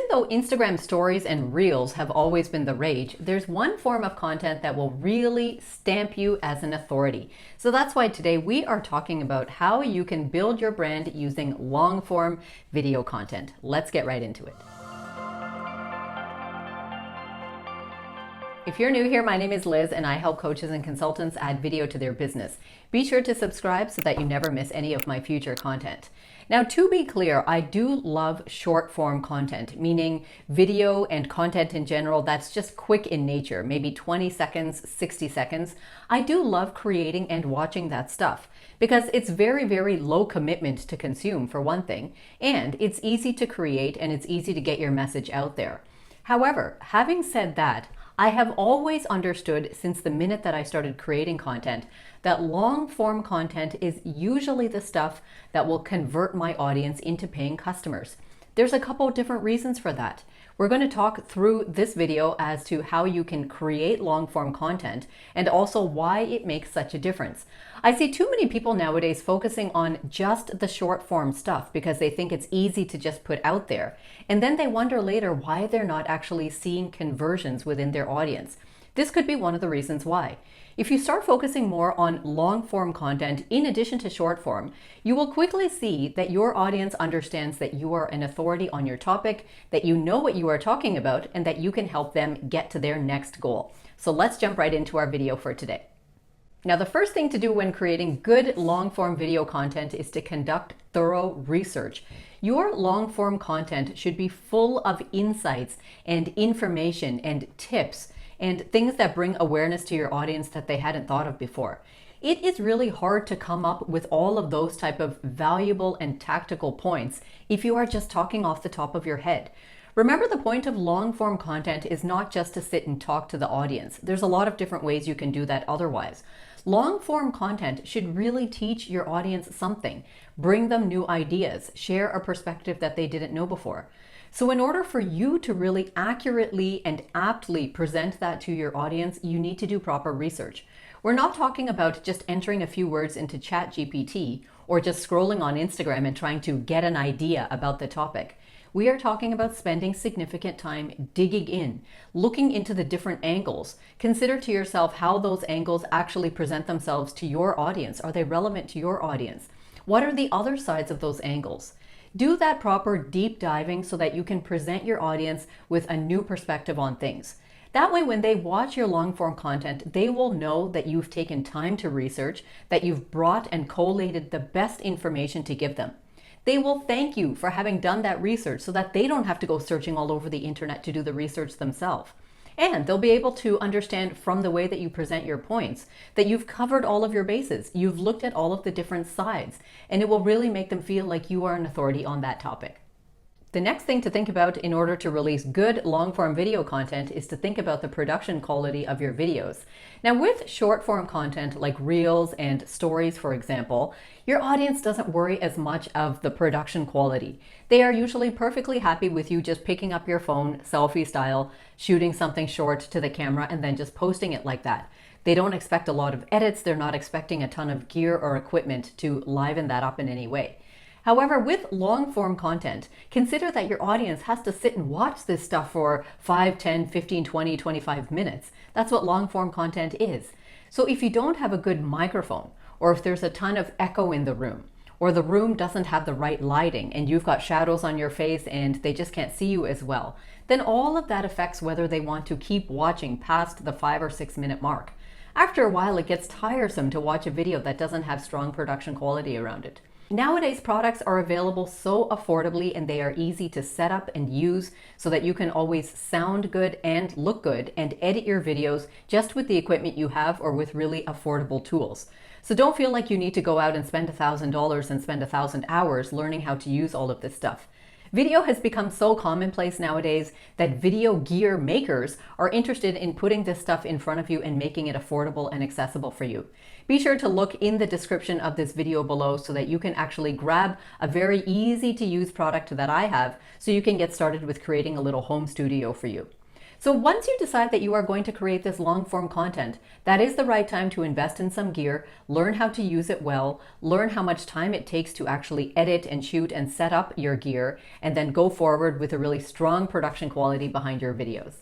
though Instagram stories and reels have always been the rage, there's one form of content that will really stamp you as an authority. So that's why today we are talking about how you can build your brand using long form video content. Let's get right into it. If you're new here, my name is Liz and I help coaches and consultants add video to their business. Be sure to subscribe so that you never miss any of my future content. Now, to be clear, I do love short form content, meaning video and content in general that's just quick in nature, maybe 20 seconds, 60 seconds. I do love creating and watching that stuff because it's very, very low commitment to consume, for one thing, and it's easy to create and it's easy to get your message out there. However, having said that, I have always understood since the minute that I started creating content that long form content is usually the stuff that will convert my audience into paying customers. There's a couple of different reasons for that. We're going to talk through this video as to how you can create long form content and also why it makes such a difference. I see too many people nowadays focusing on just the short form stuff because they think it's easy to just put out there. And then they wonder later why they're not actually seeing conversions within their audience. This could be one of the reasons why. If you start focusing more on long form content in addition to short form, you will quickly see that your audience understands that you are an authority on your topic, that you know what you are talking about, and that you can help them get to their next goal. So let's jump right into our video for today. Now, the first thing to do when creating good long form video content is to conduct thorough research. Your long form content should be full of insights and information and tips and things that bring awareness to your audience that they hadn't thought of before. It is really hard to come up with all of those type of valuable and tactical points if you are just talking off the top of your head. Remember, the point of long form content is not just to sit and talk to the audience. There's a lot of different ways you can do that otherwise. Long form content should really teach your audience something, bring them new ideas, share a perspective that they didn't know before. So in order for you to really accurately and aptly present that to your audience, you need to do proper research. We're not talking about just entering a few words into ChatGPT or just scrolling on Instagram and trying to get an idea about the topic. We are talking about spending significant time digging in, looking into the different angles. Consider to yourself how those angles actually present themselves to your audience. Are they relevant to your audience? What are the other sides of those angles? Do that proper deep diving so that you can present your audience with a new perspective on things. That way, when they watch your long form content, they will know that you've taken time to research, that you've brought and collated the best information to give them. They will thank you for having done that research so that they don't have to go searching all over the internet to do the research themselves. And they'll be able to understand from the way that you present your points that you've covered all of your bases. You've looked at all of the different sides, and it will really make them feel like you are an authority on that topic. The next thing to think about in order to release good long-form video content is to think about the production quality of your videos. Now, with short-form content like Reels and Stories, for example, your audience doesn't worry as much of the production quality. They are usually perfectly happy with you just picking up your phone, selfie style, shooting something short to the camera, and then just posting it like that. They don't expect a lot of edits. They're not expecting a ton of gear or equipment to liven that up in any way. However, with long form content, consider that your audience has to sit and watch this stuff for 5, 10, 15, 20, 25 minutes. That's what long form content is. So if you don't have a good microphone, or if there's a ton of echo in the room, or the room doesn't have the right lighting and you've got shadows on your face and they just can't see you as well, then all of that affects whether they want to keep watching past the 5 or 6 minute mark. After a while, it gets tiresome to watch a video that doesn't have strong production quality around it. Nowadays, products are available so affordably and they are easy to set up and use so that you can always sound good and look good and edit your videos just with the equipment you have or with really affordable tools. So don't feel like you need to go out and spend $1,000 and spend 1,000 hours learning how to use all of this stuff. Video has become so commonplace nowadays that video gear makers are interested in putting this stuff in front of you and making it affordable and accessible for you. Be sure to look in the description of this video below so that you can actually grab a very easy to use product that I have so you can get started with creating a little home studio for you. So once you decide that you are going to create this long form content, that is the right time to invest in some gear, learn how to use it well, learn how much time it takes to actually edit and shoot and set up your gear, and then go forward with a really strong production quality behind your videos.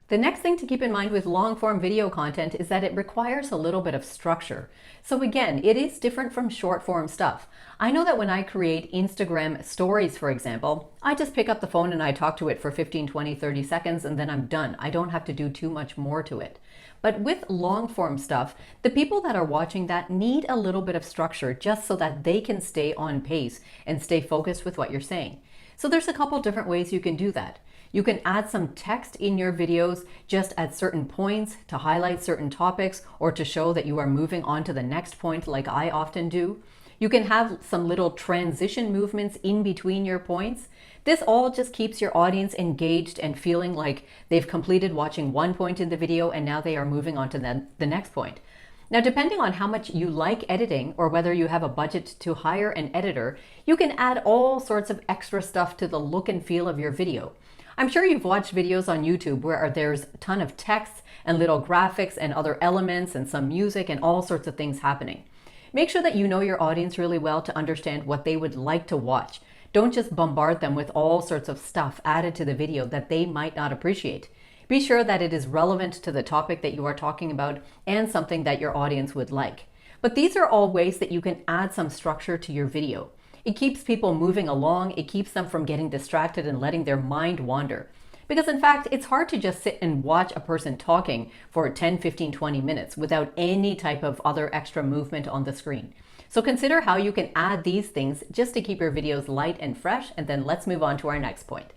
The next thing to keep in mind with long form video content is that it requires a little bit of structure. So again, it is different from short form stuff. I know that when I create Instagram stories, for example, I just pick up the phone and I talk to it for 15, 20, 30 seconds and then I'm done. I don't have to do too much more to it. But with long form stuff, the people that are watching that need a little bit of structure just so that they can stay on pace and stay focused with what you're saying. So there's a couple different ways you can do that. You can add some text in your videos just at certain points to highlight certain topics or to show that you are moving on to the next point like I often do. You can have some little transition movements in between your points. This all just keeps your audience engaged and feeling like they've completed watching one point in the video and now they are moving on to the next point. Now, depending on how much you like editing or whether you have a budget to hire an editor, you can add all sorts of extra stuff to the look and feel of your video. I'm sure you've watched videos on YouTube where there's a ton of text and little graphics and other elements and some music and all sorts of things happening. Make sure that you know your audience really well to understand what they would like to watch. Don't just bombard them with all sorts of stuff added to the video that they might not appreciate. Be sure that it is relevant to the topic that you are talking about and something that your audience would like. But these are all ways that you can add some structure to your video. It keeps people moving along, it keeps them from getting distracted and letting their mind wander. Because in fact, it's hard to just sit and watch a person talking for 10, 15, 20 minutes without any type of other extra movement on the screen. So consider how you can add these things just to keep your videos light and fresh, and then let's move on to our next point.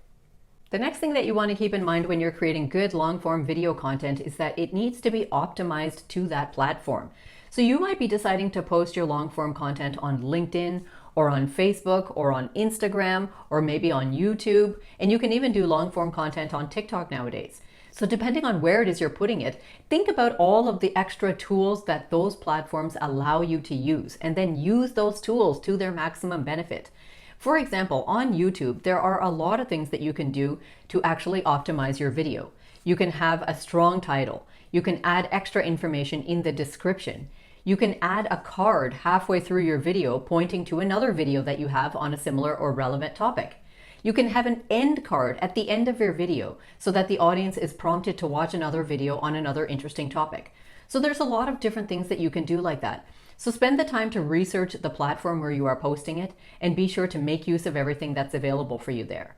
The next thing that you want to keep in mind when you're creating good long-form video content is that it needs to be optimized to that platform. So you might be deciding to post your long-form content on LinkedIn or on Facebook or on Instagram or maybe on YouTube, and you can even do long-form content on TikTok nowadays. So depending on where it is you're putting it, think about all of the extra tools that those platforms allow you to use, and then use those tools to their maximum benefit. For example, on YouTube, there are a lot of things that you can do to actually optimize your video. You can have a strong title. You can add extra information in the description. You can add a card halfway through your video pointing to another video that you have on a similar or relevant topic. You can have an end card at the end of your video so that the audience is prompted to watch another video on another interesting topic. So there's a lot of different things that you can do like that. So spend the time to research the platform where you are posting it and be sure to make use of everything that's available for you there.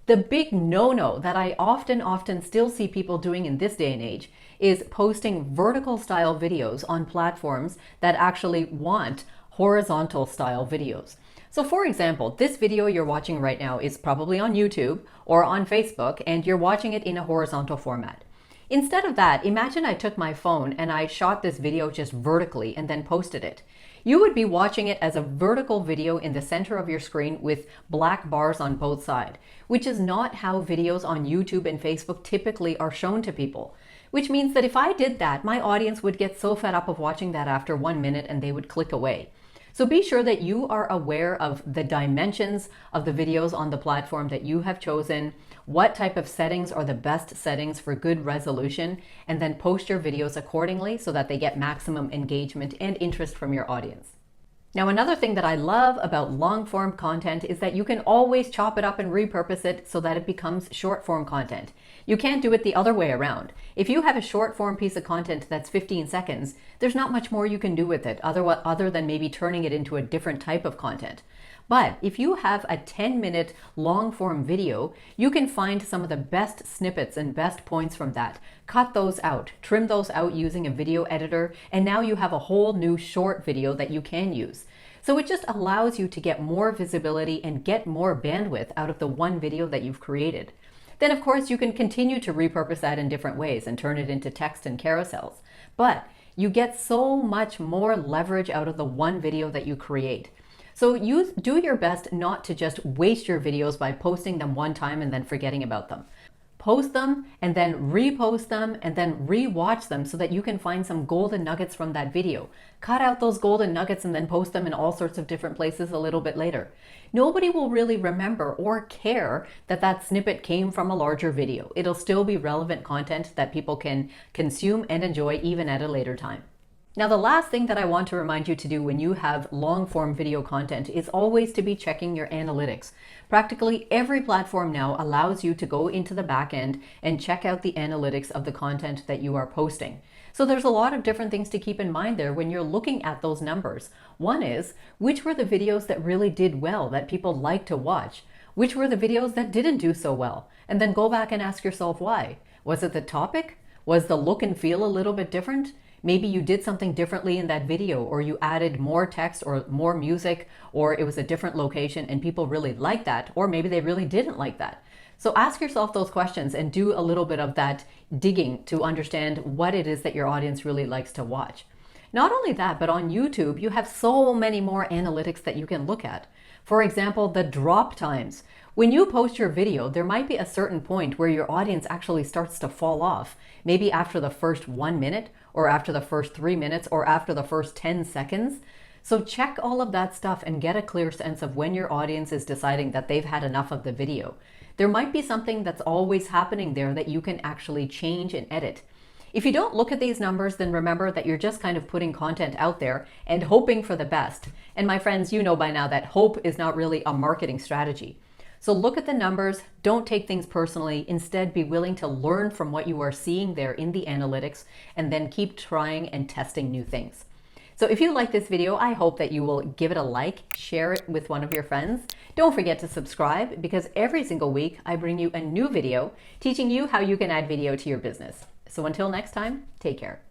The big no-no that I often still see people doing in this day and age is posting vertical style videos on platforms that actually want horizontal style videos. So for example, this video you're watching right now is probably on YouTube or on Facebook, and you're watching it in a horizontal format. Instead of that, imagine I took my phone and I shot this video just vertically and then posted it. You would be watching it as a vertical video in the center of your screen with black bars on both sides, which is not how videos on YouTube and Facebook typically are shown to people. Which means that if I did that, my audience would get so fed up of watching that after 1 minute and they would click away. So be sure that you are aware of the dimensions of the videos on the platform that you have chosen, what type of settings are the best settings for good resolution, and then post your videos accordingly so that they get maximum engagement and interest from your audience. Now, another thing that I love about long form content is that you can always chop it up and repurpose it so that it becomes short form content. You can't do it the other way around. If you have a short form piece of content that's 15 seconds, there's not much more you can do with it other than maybe turning it into a different type of content. But if you have a 10-minute long form video, you can find some of the best snippets and best points from that. Cut those out, trim those out using a video editor, and now you have a whole new short video that you can use. So it just allows you to get more visibility and get more bandwidth out of the one video that you've created. Then of course you can continue to repurpose that in different ways and turn it into text and carousels. But you get so much more leverage out of the one video that you create. So do your best not to just waste your videos by posting them one time and then forgetting about them. post them and then repost them and then re-watch them so that you can find some golden nuggets from that video. Cut out those golden nuggets and then post them in all sorts of different places a little bit later. Nobody will really remember or care that that snippet came from a larger video. It'll still be relevant content that people can consume and enjoy even at a later time. Now, the last thing that I want to remind you to do when you have long form video content is always to be checking your analytics. Practically every platform now allows you to go into the back end and check out the analytics of the content that you are posting. So there's a lot of different things to keep in mind there when you're looking at those numbers. One is, which were the videos that really did well, that people liked to watch? Which were the videos that didn't do so well? And then go back and ask yourself why. Was it the topic? Was the look and feel a little bit different? Maybe you did something differently in that video, or you added more text or more music, or it was a different location and people really liked that, or maybe they really didn't like that. So ask yourself those questions and do a little bit of that digging to understand what it is that your audience really likes to watch. Not only that, but on YouTube, you have so many more analytics that you can look at. For example, the drop times. When you post your video, there might be a certain point where your audience actually starts to fall off. Maybe after the first 1 minute, or after the first 3 minutes, or after the first 10 seconds. So check all of that stuff and get a clear sense of when your audience is deciding that they've had enough of the video. There might be something that's always happening there that you can actually change and edit. If you don't look at these numbers, then remember that you're just kind of putting content out there and hoping for the best. And my friends, you know by now that hope is not really a marketing strategy. So look at the numbers, don't take things personally, instead be willing to learn from what you are seeing there in the analytics and then keep trying and testing new things. So if you like this video, I hope that you will give it a like, share it with one of your friends. Don't forget to subscribe because every single week I bring you a new video teaching you how you can add video to your business. So until next time, take care.